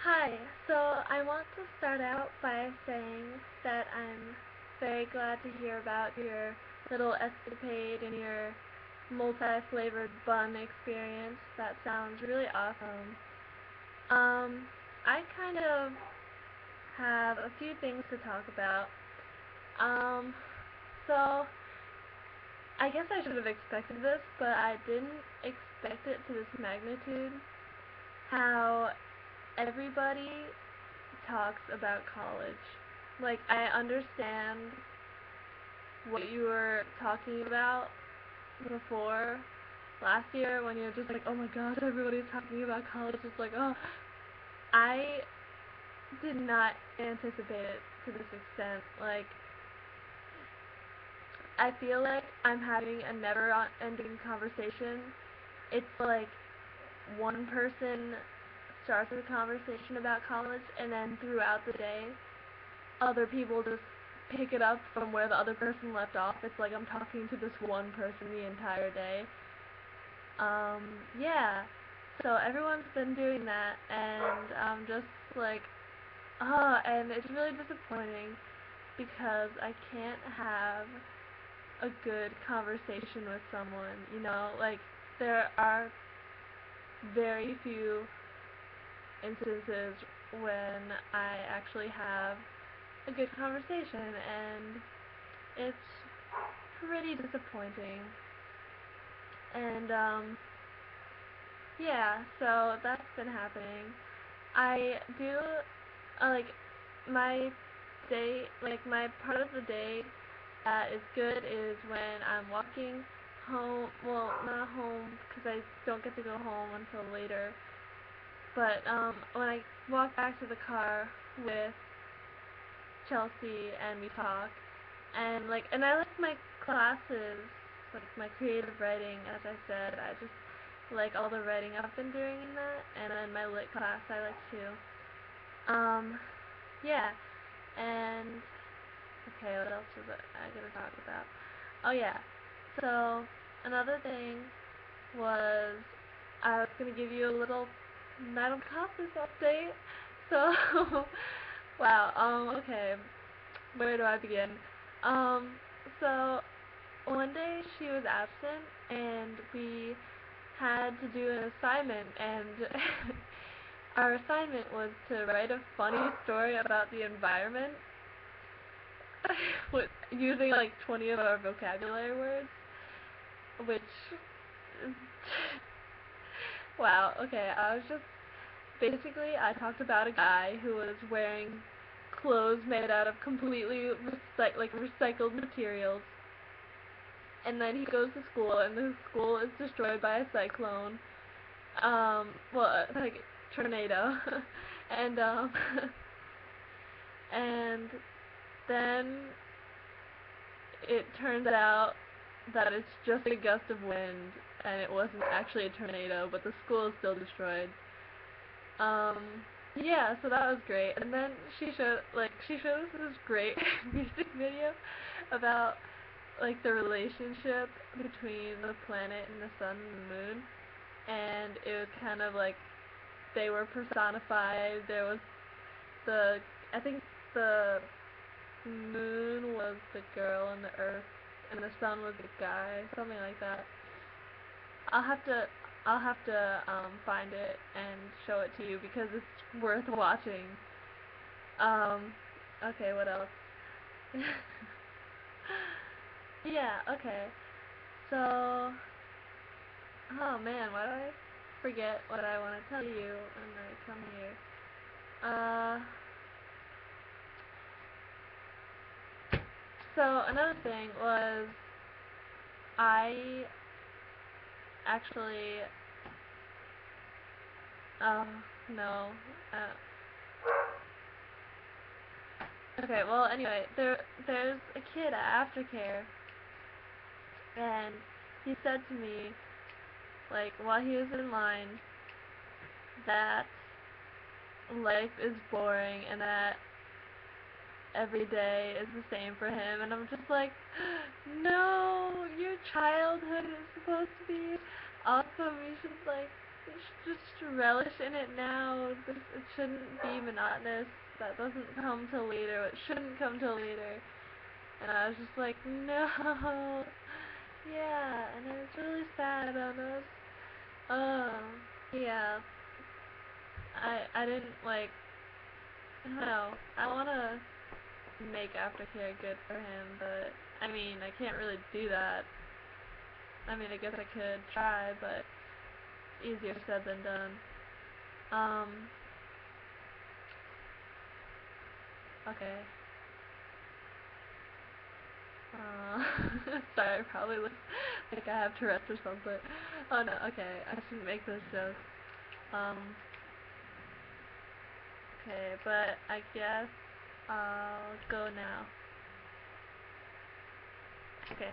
Hi, so I want to start out by saying that I'm very glad to hear about your little escapade and your multi-flavored bun experience. That sounds really awesome. I kind of have a few things to talk about. Um, so I guess I should have expected this, but I didn't expect it to this magnitude. How everybody talks about college. Like, I understand what you were talking about before last year when you're just like, oh my gosh, everybody's talking about college. It's like, oh, I did not anticipate it to this extent. Like, I feel like I'm having a never ending conversation. It's like one person starts a conversation about college, and then throughout the day, other people just pick it up from where the other person left off. It's like I'm talking to this one person the entire day. Um, yeah. So everyone's been doing that, and I'm just like, and it's really disappointing because I can't have a good conversation with someone, like there are very few instances when I actually have a good conversation, and it's pretty disappointing. And yeah, so that's been happening. I do like my day, like my part of the day that is good is when I'm walking home. Well, not home because I don't get to go home until later. But when I walk back to the car with Chelsea and we talk, and I like my classes, like my creative writing. As I said, I just like all the writing I've been doing in that, and then my lit class I like too. Yeah, and okay, what else was I gonna talk about? Oh yeah, so another thing was I was gonna give you a little night on campus update. So, wow. Okay. Where do I begin? Um, so one day she was absent, and we had to do an assignment, and our assignment was to write a funny story about the environment, with using like 20 of our vocabulary words, which wow. Okay, I was just basically I talked about a guy who was wearing clothes made out of completely recycled materials, and then he goes to school, and the school is destroyed by a cyclone. Like tornado, and and then it turns out that it's just a gust of wind, and it wasn't actually a tornado, but the school is still destroyed. Um, yeah, so that was great. And then she showed us this great music video about like the relationship between the planet and the sun and the moon, and it was kind of like they were personified. There was the I think the moon was the girl and the earth, and the sun was the guy, something like that. I'll have to I'll have to find it and show it to you because it's worth watching. Okay, what else? Yeah, okay. So, oh man, why do I forget what I want to tell you when I come here? Uh, so another thing was I actually, oh no, uh, okay, well anyway, there's a kid at aftercare, and he said to me, like, while he was in line, that life is boring and that every day is the same for him, and I'm just like, no, your childhood is supposed to be awesome. You should just relish in it now. It shouldn't be monotonous. That doesn't come till later. It shouldn't come till later. And I was just like, no. Yeah, and it was really sad on us. Yeah. I didn't like, I don't know. I wanna make aftercare good for him, but I mean, I can't really do that. I mean, I guess I could try, but easier said than done. Um, okay. Uh, sorry, I probably look like I have Tourette's or something. Oh no, okay, I shouldn't make those jokes. Um, okay, but I guess I'll go now. Okay.